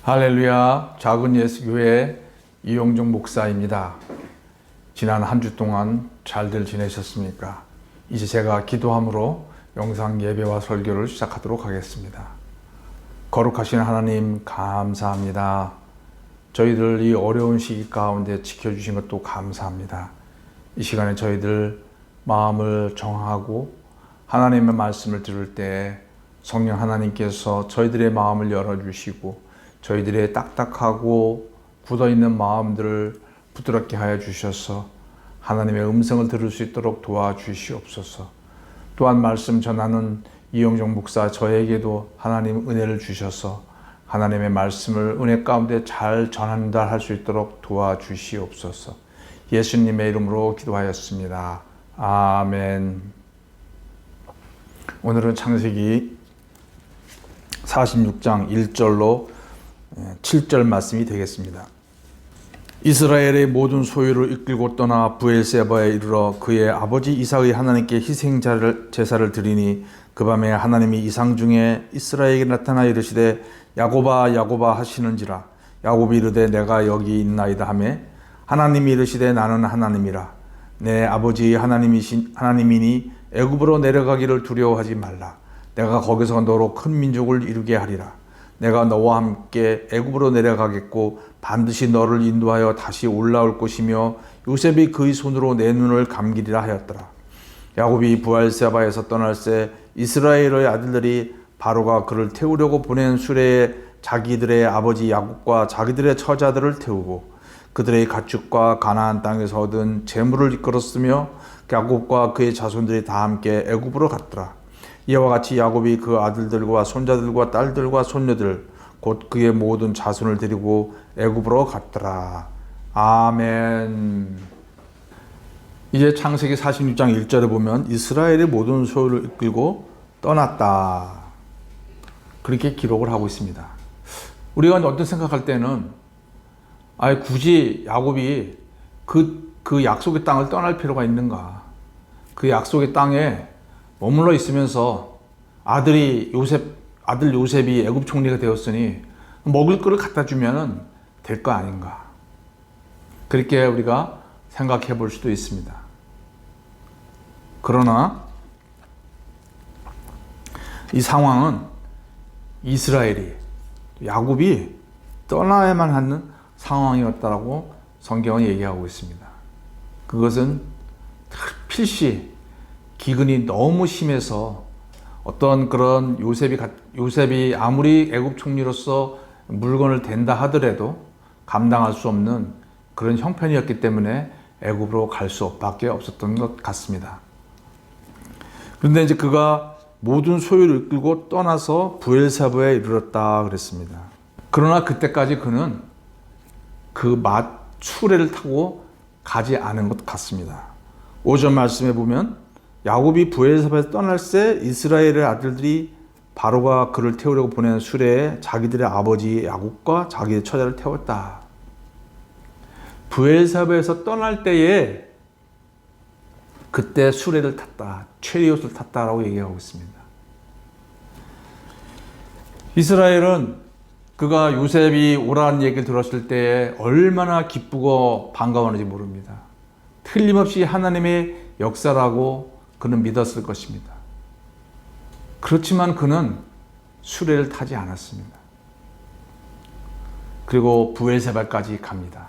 할렐루야, 작은 예수교회 이용종 목사입니다. 지난 한 주 동안 잘들 지내셨습니까? 이제 제가 기도함으로 영상 예배와 설교를 시작하도록 하겠습니다. 거룩하신 하나님 감사합니다. 저희들 이 어려운 시기 가운데 지켜주신 것도 감사합니다. 이 시간에 저희들 마음을 정하고 하나님의 말씀을 들을 때 성령 하나님께서 저희들의 마음을 열어주시고 저희들의 딱딱하고 굳어있는 마음들을 부드럽게 하여 주셔서 하나님의 음성을 들을 수 있도록 도와주시옵소서. 또한 말씀 전하는 이용종 목사 저에게도 하나님 은혜를 주셔서 하나님의 말씀을 은혜 가운데 잘 전달할 수 있도록 도와주시옵소서. 예수님의 이름으로 기도하였습니다. 아멘. 오늘은 창세기 46장 1절로 7절 말씀이 되겠습니다. 이스라엘의 모든 소유를 이끌고 떠나 브엘세바에 이르러 그의 아버지 이삭의 하나님께 희생 제사를 드리니 그 밤에 하나님이 이상 중에 이스라엘에게 나타나 이르시되 야곱아 야곱아 하시는지라. 야곱이 이르되 내가 여기 있나이다 하매 하나님이 이르시되 나는 하나님이라. 내 아버지 하나님이니 애굽으로 내려가기를 두려워하지 말라. 내가 거기서 너로 큰 민족을 이루게 하리라. 내가 너와 함께 애굽으로 내려가겠고 반드시 너를 인도하여 다시 올라올 것이며 요셉이 그의 손으로 내 눈을 감기리라 하였더라. 야곱이 브엘세바에서 떠날새 이스라엘의 아들들이 바로가 그를 태우려고 보낸 수레에 자기들의 아버지 야곱과 자기들의 처자들을 태우고 그들의 가축과 가나안 땅에서 얻은 재물을 이끌었으며 야곱과 그의 자손들이 다 함께 애굽으로 갔더라. 이와 같이 야곱이 그 아들들과 손자들과 딸들과 손녀들 곧 그의 모든 자손을 데리고 애굽으로 갔더라. 아멘. 이제 창세기 46장 1절에 보면 이스라엘의 모든 소유를 이끌고 떠났다. 그렇게 기록을 하고 있습니다. 우리가 어떤 생각할 때는 굳이 야곱이 그 약속의 땅을 떠날 필요가 있는가? 그 약속의 땅에 머물러 있으면서 아들 요셉이 애굽 총리가 되었으니 먹을 거를 갖다 주면 될 거 아닌가. 그렇게 우리가 생각해 볼 수도 있습니다. 그러나 이 상황은 이스라엘이 야곱이 떠나야만 하는 상황이었다라고 성경은 얘기하고 있습니다. 그것은 필시 기근이 너무 심해서 어떤 그런 요셉이 아무리 애굽 총리로서 물건을 댄다 하더라도 감당할 수 없는 그런 형편이었기 때문에 애굽으로 갈 수밖에 없었던 것 같습니다. 그런데 이제 그가 모든 소유를 이끌고 떠나서 브엘세바에 이르렀다 그랬습니다. 그러나 그때까지 그는 그 수레를 타고 가지 않은 것 같습니다. 5절 말씀에 보면 야곱이 브엘세바에서 떠날새 이스라엘의 아들들이 바로가 그를 태우려고 보낸 수레에 자기들의 아버지 야곱과 자기의 처자를 태웠다. 브엘세바에서 떠날 때에 그때 수레를 탔다. 체리옷을 탔다라고 얘기하고 있습니다. 이스라엘은 그가 요셉이 오라는 얘기를 들었을 때에 얼마나 기쁘고 반가워하는지 모릅니다. 틀림없이 하나님의 역사라고 그는 믿었을 것입니다. 그렇지만 그는 수레를 타지 않았습니다. 그리고 브엘세바까지 갑니다.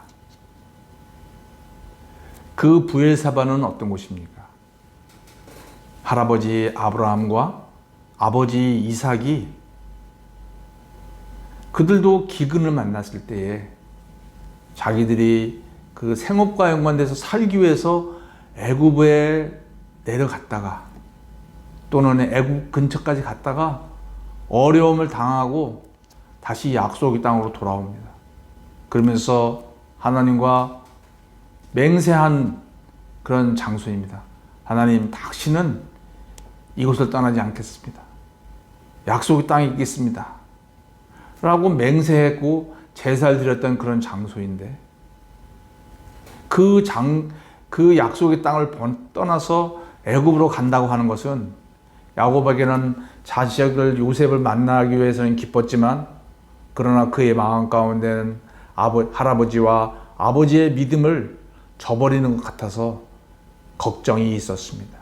그 브엘세바는 어떤 곳입니까? 할아버지 아브라함과 아버지 이삭이 그들도 기근을 만났을 때에 자기들이 그 생업과 연관돼서 살기 위해서 애굽에 내려갔다가 또는 애굽 근처까지 갔다가 어려움을 당하고 다시 약속의 땅으로 돌아옵니다. 그러면서 하나님과 맹세한 그런 장소입니다. 하나님, 당신은 이곳을 떠나지 않겠습니다. 약속의 땅에 있겠습니다. 라고 맹세했고 제사를 드렸던 그런 장소인데 그 약속의 땅을 떠나서 애굽으로 간다고 하는 것은 야곱에게는 자식을 요셉을 만나기 위해서는 기뻤지만 그러나 그의 마음 가운데는 할아버지와 아버지의 믿음을 저버리는 것 같아서 걱정이 있었습니다.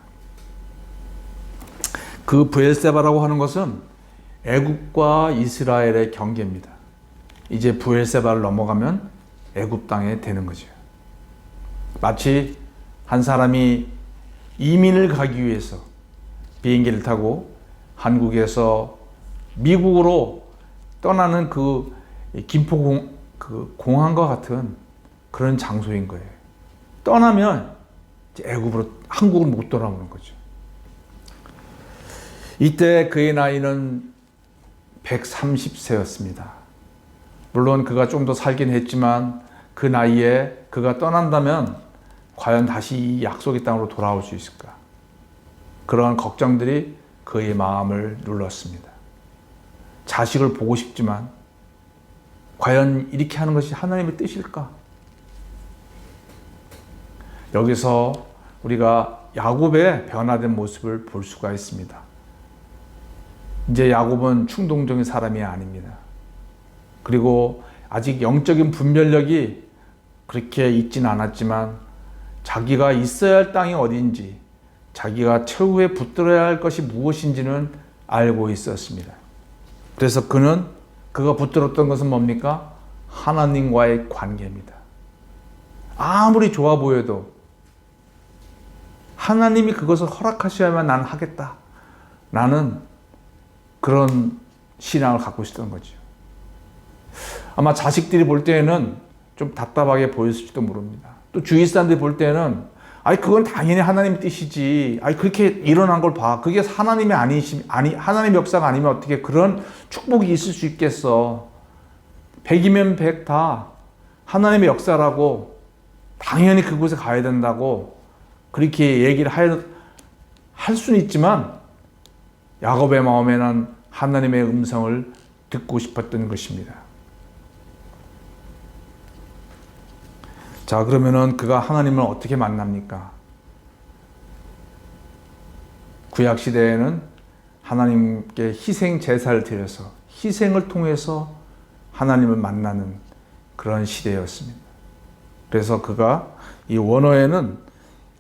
그 브엘세바라고 하는 것은 애굽과 이스라엘의 경계입니다. 이제 브엘세바를 넘어가면 애굽 땅에 되는 거죠. 마치 한 사람이 이민을 가기 위해서 비행기를 타고 한국에서 미국으로 떠나는 그 공항과 같은 그런 장소인 거예요. 떠나면 애굽으로, 한국을 못 돌아오는 거죠. 이때 그의 나이는 130세였습니다. 물론 그가 좀 더 살긴 했지만 그 나이에 그가 떠난다면 과연 다시 이 약속의 땅으로 돌아올 수 있을까? 그러한 걱정들이 그의 마음을 눌렀습니다. 자식을 보고 싶지만 과연 이렇게 하는 것이 하나님의 뜻일까? 여기서 우리가 야곱의 변화된 모습을 볼 수가 있습니다. 이제 야곱은 충동적인 사람이 아닙니다. 그리고 아직 영적인 분별력이 그렇게 있지는 않았지만 자기가 있어야 할 땅이 어딘지, 자기가 최후에 붙들어야 할 것이 무엇인지는 알고 있었습니다. 그래서 그가 붙들었던 것은 뭡니까? 하나님과의 관계입니다. 아무리 좋아 보여도 하나님이 그것을 허락하셔야만 나는 하겠다. 나는 그런 신앙을 갖고 있었던 거죠. 아마 자식들이 볼 때에는 좀 답답하게 보였을지도 모릅니다. 또 주위 사람들이 볼 때는 그건 당연히 하나님의 뜻이지. 그렇게 일어난 걸 봐. 그게 하나님의 역사가 아니면 어떻게 그런 축복이 있을 수 있겠어. 100이면 100 다 하나님의 역사라고 당연히 그곳에 가야 된다고 그렇게 얘기를 할 수는 있지만 야곱의 마음에는 하나님의 음성을 듣고 싶었던 것입니다. 자, 그러면은 그가 하나님을 어떻게 만납니까? 구약 시대에는 하나님께 희생 제사를 드려서 희생을 통해서 하나님을 만나는 그런 시대였습니다. 그래서 그가 이 원어에는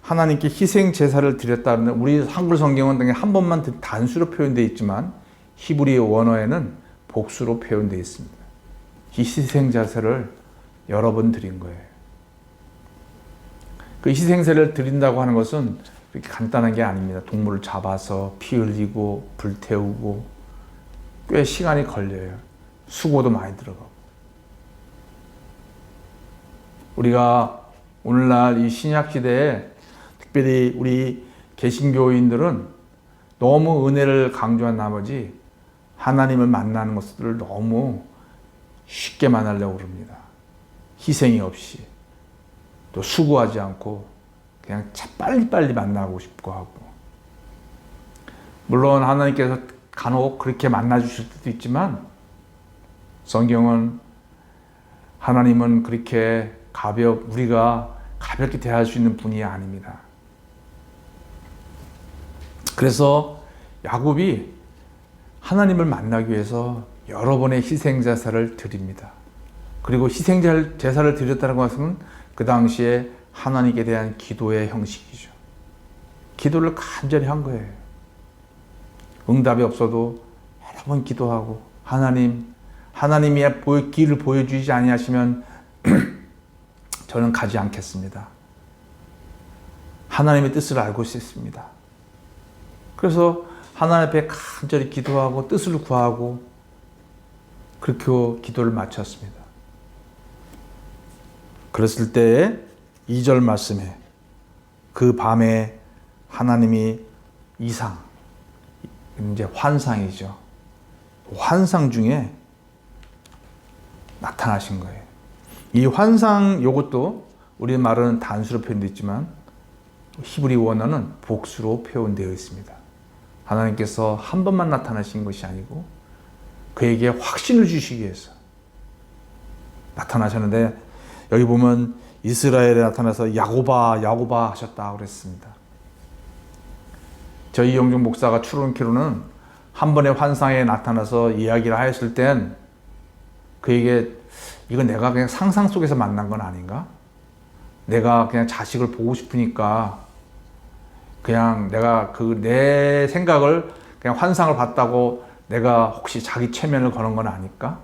하나님께 희생 제사를 드렸다는, 우리 한글 성경은 그냥 한 번만 단수로 표현되어 있지만 히브리 원어에는 복수로 표현되어 있습니다. 이 희생 제사를 여러 번 드린 거예요. 그 희생제를 드린다고 하는 것은 그렇게 간단한 게 아닙니다. 동물을 잡아서 피 흘리고 불태우고 꽤 시간이 걸려요. 수고도 많이 들어가고. 우리가 오늘날 이 신약 시대에 특별히 우리 개신교인들은 너무 은혜를 강조한 나머지 하나님을 만나는 것들을 너무 쉽게 만나려고 그럽니다. 희생이 없이. 또 수고하지 않고 그냥 빨리빨리 만나고 싶고 하고. 물론 하나님께서 간혹 그렇게 만나 주실 때도 있지만 성경은 하나님은 그렇게 우리가 가볍게 대할 수 있는 분이 아닙니다. 그래서 야곱이 하나님을 만나기 위해서 여러 번의 희생제사를 드립니다. 그리고 희생제사를 드렸다는 것은 그 당시에 하나님께 대한 기도의 형식이죠. 기도를 간절히 한 거예요. 응답이 없어도 여러 번 기도하고 하나님이 길을 보여주지 아니하시면 저는 가지 않겠습니다. 하나님의 뜻을 알고 있습니다. 그래서 하나님 앞에 간절히 기도하고 뜻을 구하고 그렇게 기도를 마쳤습니다. 그랬을 때에 2절 말씀에 그 밤에 하나님이 이제 환상이죠. 환상 중에 나타나신 거예요. 이 환상 요것도 우리 말은 단수로 표현되어 있지만 히브리 원어는 복수로 표현되어 있습니다. 하나님께서 한 번만 나타나신 것이 아니고 그에게 확신을 주시기 위해서 나타나셨는데 여기 보면 이스라엘에 나타나서 야곱아 야곱아 하셨다 그랬습니다. 저희 영종 목사가 추론키로는 한 번의 환상에 나타나서 이야기를 하였을 땐 그에게 이건 내가 그냥 상상 속에서 만난 건 아닌가? 내가 그냥 자식을 보고 싶으니까 그냥 내가 내 생각을 그냥 환상을 봤다고 내가 혹시 자기 체면을 거는 건 아닐까?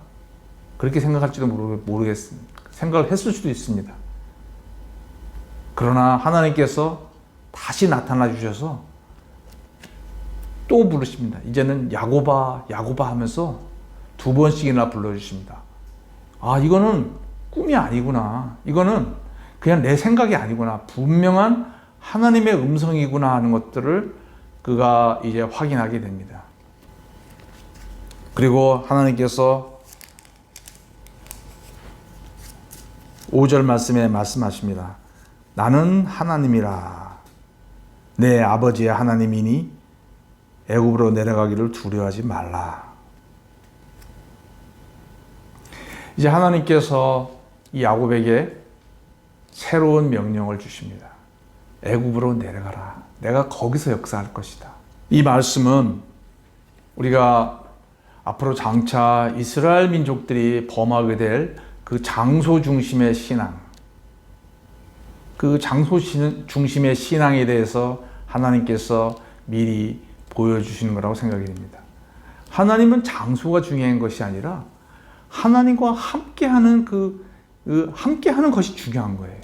그렇게 생각할지도 모르겠습니다. 생각을 했을 수도 있습니다. 그러나 하나님께서 다시 나타나 주셔서 또 부르십니다. 이제는 야고바, 야고바 하면서 2번씩이나 불러주십니다. 아, 이거는 꿈이 아니구나. 이거는 그냥 내 생각이 아니구나. 분명한 하나님의 음성이구나 하는 것들을 그가 이제 확인하게 됩니다. 그리고 하나님께서 5절 말씀에 말씀하십니다. 나는 하나님이라. 내 아버지의 하나님이니 애굽으로 내려가기를 두려워하지 말라. 이제 하나님께서 이 야곱에게 새로운 명령을 주십니다. 애굽으로 내려가라. 내가 거기서 역사할 것이다. 이 말씀은 우리가 앞으로 장차 이스라엘 민족들이 범하게 될 그 장소 중심의 신앙, 그 장소 중심의 신앙에 대해서 하나님께서 미리 보여주시는 거라고 생각이 됩니다. 하나님은 장소가 중요한 것이 아니라 하나님과 함께하는 함께하는 것이 중요한 거예요.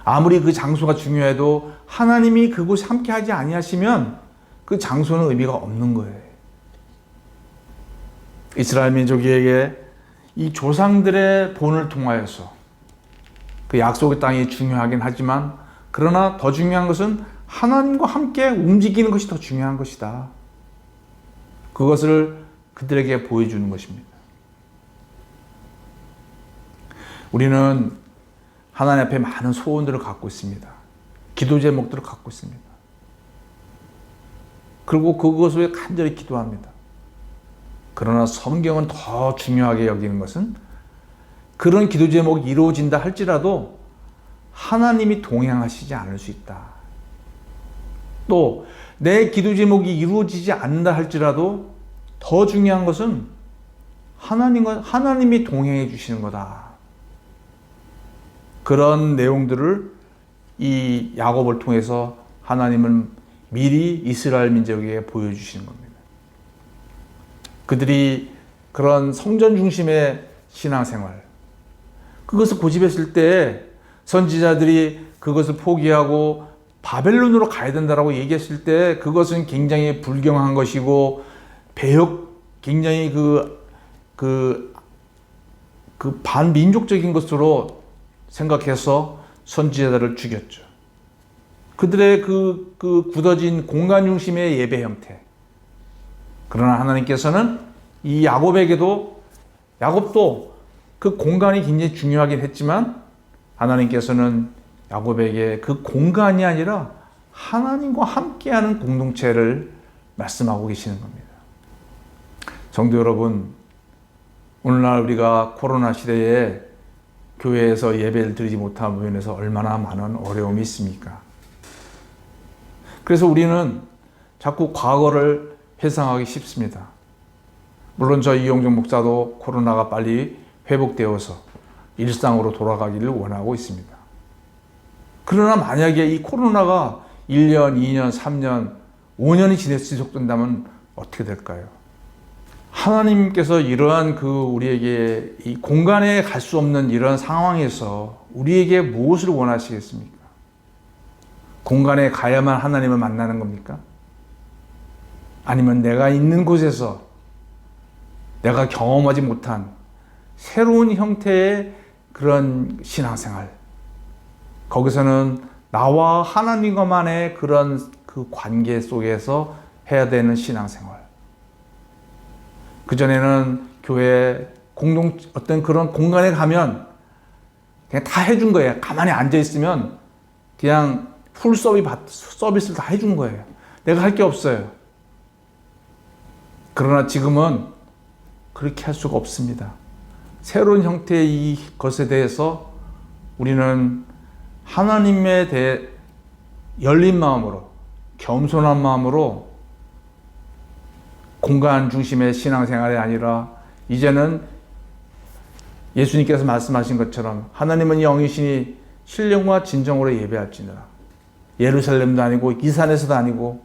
아무리 그 장소가 중요해도 하나님이 그곳에 함께하지 아니하시면 그 장소는 의미가 없는 거예요. 이스라엘 민족에게 이 조상들의 본을 통하여서 그 약속의 땅이 중요하긴 하지만 그러나 더 중요한 것은 하나님과 함께 움직이는 것이 더 중요한 것이다. 그것을 그들에게 보여주는 것입니다. 우리는 하나님 앞에 많은 소원들을 갖고 있습니다. 기도 제목들을 갖고 있습니다. 그리고 그것을 간절히 기도합니다. 그러나 성경은 더 중요하게 여기는 것은 그런 기도 제목이 이루어진다 할지라도 하나님이 동행하시지 않을 수 있다. 또 내 기도 제목이 이루어지지 않는다 할지라도 더 중요한 것은 하나님이 동행해 주시는 거다. 그런 내용들을 이 야곱을 통해서 하나님은 미리 이스라엘 민족에게 보여주시는 겁니다. 그들이 그런 성전 중심의 신앙생활, 그것을 고집했을 때 선지자들이 그것을 포기하고 바벨론으로 가야 된다라고 얘기했을 때 그것은 굉장히 불경한 것이고 굉장히 반민족적인 것으로 생각해서 선지자들을 죽였죠. 그들의 굳어진 공간 중심의 예배 형태. 그러나 하나님께서는 이 야곱도 그 공간이 굉장히 중요하긴 했지만 하나님께서는 야곱에게 그 공간이 아니라 하나님과 함께하는 공동체를 말씀하고 계시는 겁니다. 성도 여러분, 오늘날 우리가 코로나 시대에 교회에서 예배를 드리지 못함으로 인해서 얼마나 많은 어려움이 있습니까? 그래서 우리는 자꾸 과거를 회상하기 쉽습니다. 물론 저 이용정 목사도 코로나가 빨리 회복되어서 일상으로 돌아가기를 원하고 있습니다. 그러나 만약에 이 코로나가 1년, 2년, 3년, 5년이 지속된다면 어떻게 될까요? 하나님께서 이러한 우리에게 이 공간에 갈 수 없는 이런 상황에서 우리에게 무엇을 원하시겠습니까? 공간에 가야만 하나님을 만나는 겁니까? 아니면 내가 있는 곳에서 내가 경험하지 못한 새로운 형태의 그런 신앙생활, 거기서는 나와 하나님과만의 그런 관계 속에서 해야 되는 신앙생활. 그전에는 교회 어떤 그런 공간에 가면 그냥 다 해준 거예요. 가만히 앉아있으면 그냥 풀 서비스를 다 해준 거예요. 내가 할 게 없어요. 그러나 지금은 그렇게 할 수가 없습니다. 새로운 형태의 이것에 대해서 우리는 하나님에 대해 열린 마음으로, 겸손한 마음으로 공간 중심의 신앙생활이 아니라 이제는 예수님께서 말씀하신 것처럼 하나님은 영이시니 신령과 진정으로 예배할지니라. 예루살렘도 아니고 이 산에서도 아니고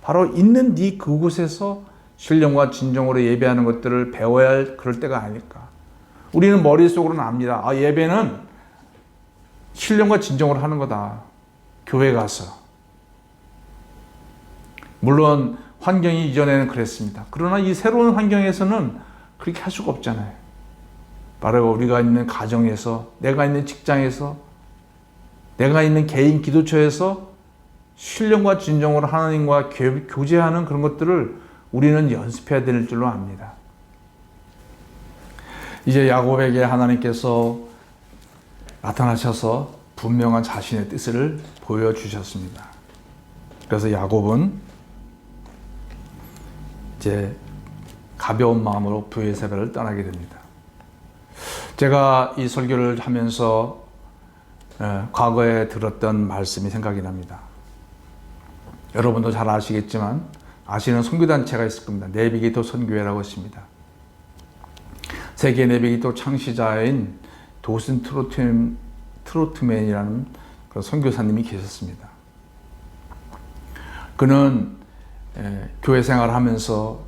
바로 있는 네 그곳에서 신령과 진정으로 예배하는 것들을 배워야 할 그럴 때가 아닐까. 우리는 머릿속으로는 압니다. 예배는 신령과 진정으로 하는 거다. 교회 가서. 물론 환경이 이전에는 그랬습니다. 그러나 이 새로운 환경에서는 그렇게 할 수가 없잖아요. 바로 우리가 있는 가정에서, 내가 있는 직장에서, 내가 있는 개인 기도처에서 신령과 진정으로 하나님과 교제하는 그런 것들을 우리는 연습해야 될 줄로 압니다. 이제 야곱에게 하나님께서 나타나셔서 분명한 자신의 뜻을 보여주셨습니다. 그래서 야곱은 이제 가벼운 마음으로 브엘세바를 떠나게 됩니다. 제가 이 설교를 하면서 과거에 들었던 말씀이 생각이 납니다. 여러분도 잘 아시겠지만 아시는 선교단체가 있을 겁니다. 내비게이터 선교회라고 있습니다. 세계 내비게이터 창시자인 도슨 트로트맨이라는 그런 선교사님이 계셨습니다. 그는 교회 생활을 하면서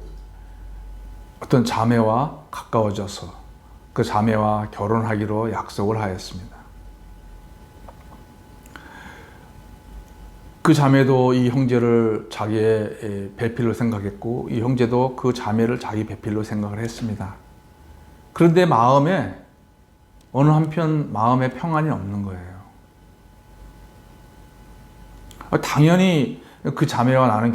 어떤 자매와 가까워져서 그 자매와 결혼하기로 약속을 하였습니다. 그 자매도 이 형제를 자기의 배필로 생각했고 이 형제도 그 자매를 자기 배필로 생각을 했습니다. 그런데 어느 한편 마음에 평안이 없는 거예요. 당연히 그 자매와 나는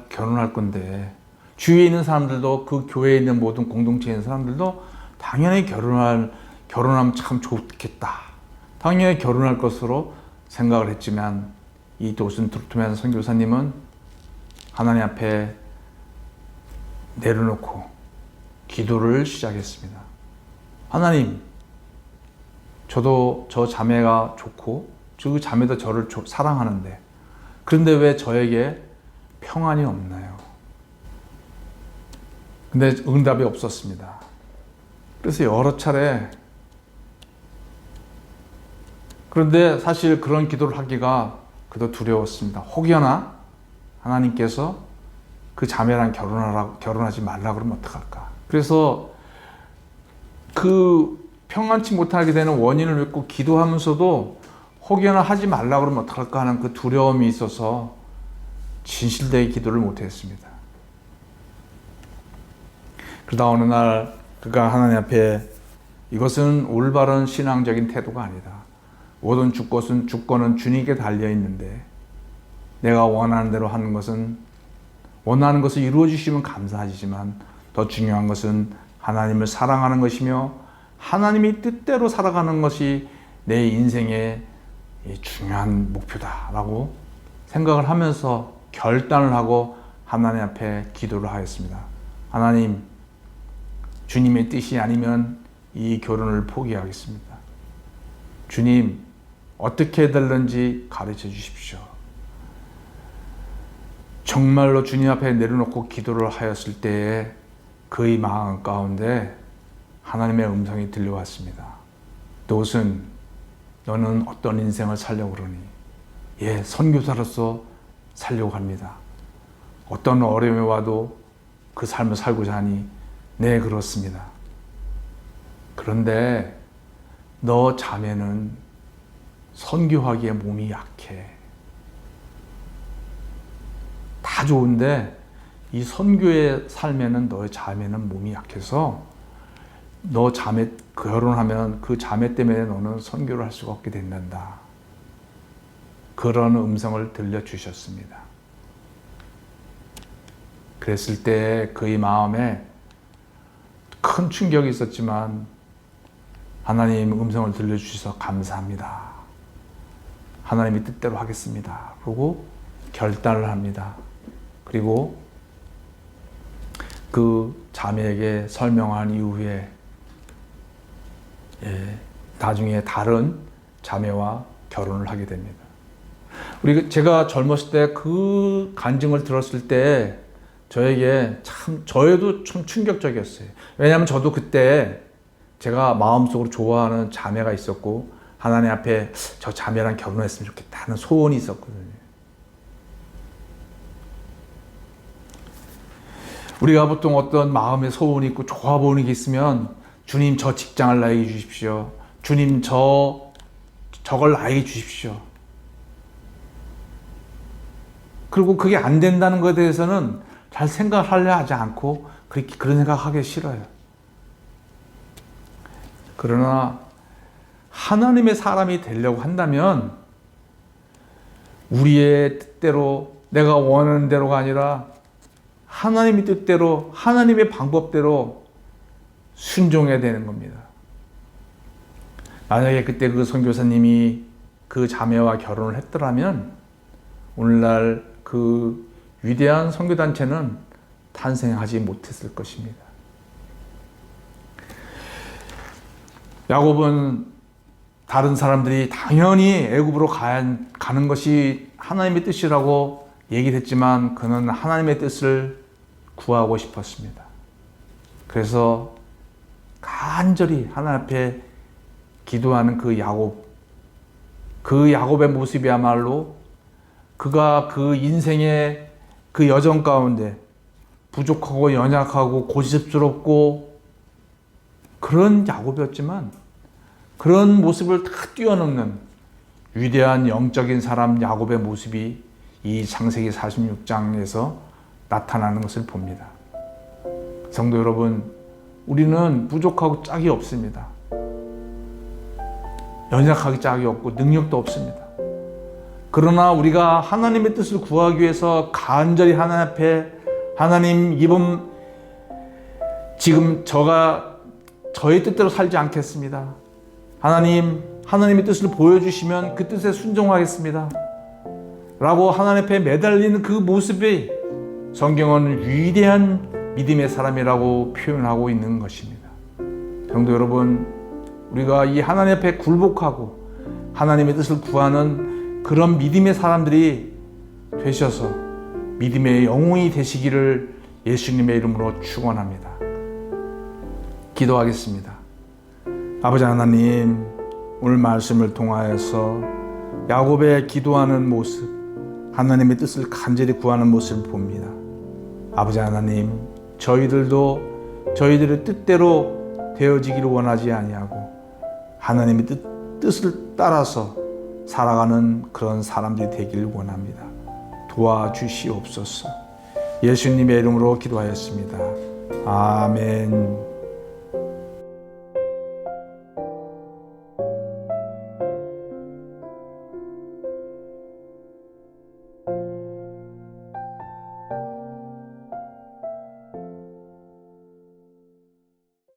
결혼할 건데 주위에 있는 사람들도 그 교회에 있는 모든 공동체에 있는 사람들도 당연히 결혼하면 참 좋겠다. 당연히 결혼할 것으로 생각을 했지만 이 도슨 트로트맨 선교사님은 하나님 앞에 내려놓고 기도를 시작했습니다. 하나님, 저도 저 자매가 좋고 그 자매도 저를 사랑하는데 그런데 왜 저에게 평안이 없나요? 근데 응답이 없었습니다. 그래서 여러 차례 그런데 사실 그런 기도를 하기가 그도 두려웠습니다. 혹여나 하나님께서 그 자매랑 결혼하지 말라 그러면 어떡할까? 그래서 그 평안치 못하게 되는 원인을 묻고 기도하면서도 혹여나 하지 말라 그러면 어떡할까 하는 그 두려움이 있어서 진실되게 기도를 못했습니다. 그러다 어느 날 그가 하나님 앞에 이것은 올바른 신앙적인 태도가 아니다. 모든 주권은 주님께 달려 있는데 내가 원하는 대로 하는 것은 원하는 것을 이루어 주시면 감사하지만 더 중요한 것은 하나님을 사랑하는 것이며 하나님이 뜻대로 살아가는 것이 내 인생의 중요한 목표다라고 생각을 하면서 결단을 하고 하나님 앞에 기도를 하였습니다. 하나님, 주님의 뜻이 아니면 이 결혼을 포기하겠습니다. 주님, 어떻게 될는지 가르쳐 주십시오. 정말로 주님 앞에 내려놓고 기도를 하였을 때에 그의 마음 가운데 하나님의 음성이 들려왔습니다. 도슨, 너는 어떤 인생을 살려고 그러니? 선교사로서 살려고 합니다. 어떤 어려움이 와도 그 삶을 살고자 하니 네, 그렇습니다. 그런데 너 자매는 선교하기에 몸이 약해. 다 좋은데 이 선교의 삶에는 너의 자매는 몸이 약해서 너 자매 결혼하면 그 자매 때문에 너는 선교를 할 수가 없게 된단다. 그런 음성을 들려주셨습니다. 그랬을 때 그의 마음에 큰 충격이 있었지만 하나님 음성을 들려주셔서 감사합니다. 하나님의 뜻대로 하겠습니다. 그러고 결단을 합니다. 그리고 그 자매에게 설명한 이후에 나중에 다른 자매와 결혼을 하게 됩니다. 제가 젊었을 때 그 간증을 들었을 때 저에도 참 충격적이었어요. 왜냐하면 저도 그때 제가 마음속으로 좋아하는 자매가 있었고 하나님 앞에 저 자매랑 결혼했으면 좋겠다 하는 소원이 있었거든요. 우리가 보통 어떤 마음의 소원이 있고 좋아 보이는 게 있으면 주님 저 직장을 나에게 주십시오. 주님 저걸 나에게 주십시오. 그리고 그게 안 된다는 것에 대해서는 잘 생각하려 하지 않고 그런 생각하기 싫어요. 그러나 하나님의 사람이 되려고 한다면 우리의 뜻대로 내가 원하는 대로가 아니라 하나님의 뜻대로 하나님의 방법대로 순종해야 되는 겁니다. 만약에 그때 그 선교사님이 그 자매와 결혼을 했더라면 오늘날 그 위대한 선교단체는 탄생하지 못했을 것입니다. 야곱은 다른 사람들이 당연히 애굽으로 가는 것이 하나님의 뜻이라고 얘기를 했지만 그는 하나님의 뜻을 구하고 싶었습니다. 그래서 간절히 하나님 앞에 기도하는 그 야곱의 모습이야말로 그가 그 인생의 그 여정 가운데 부족하고 연약하고 고집스럽고 그런 야곱이었지만 그런 모습을 다 뛰어넘는 위대한 영적인 사람 야곱의 모습이 이 창세기 46장에서 나타나는 것을 봅니다. 성도 여러분, 우리는 부족하고 짝이 없습니다. 연약하기 짝이 없고 능력도 없습니다. 그러나 우리가 하나님의 뜻을 구하기 위해서 간절히 하나님 앞에 하나님 지금 저의 뜻대로 살지 않겠습니다. 하나님의 뜻을 보여주시면 그 뜻에 순종하겠습니다. 라고 하나님 앞에 매달리는 그 모습이 성경은 위대한 믿음의 사람이라고 표현하고 있는 것입니다. 성도 여러분, 우리가 이 하나님 앞에 굴복하고 하나님의 뜻을 구하는 그런 믿음의 사람들이 되셔서 믿음의 영웅이 되시기를 예수님의 이름으로 축원합니다. 기도하겠습니다. 아버지 하나님, 오늘 말씀을 통하여서 야곱의 기도하는 모습, 하나님의 뜻을 간절히 구하는 모습을 봅니다. 아버지 하나님, 저희들도 저희들의 뜻대로 되어지기를 원하지 아니하고 하나님의 뜻을 따라서 살아가는 그런 사람들이 되기를 원합니다. 도와주시옵소서. 예수님의 이름으로 기도하였습니다. 아멘.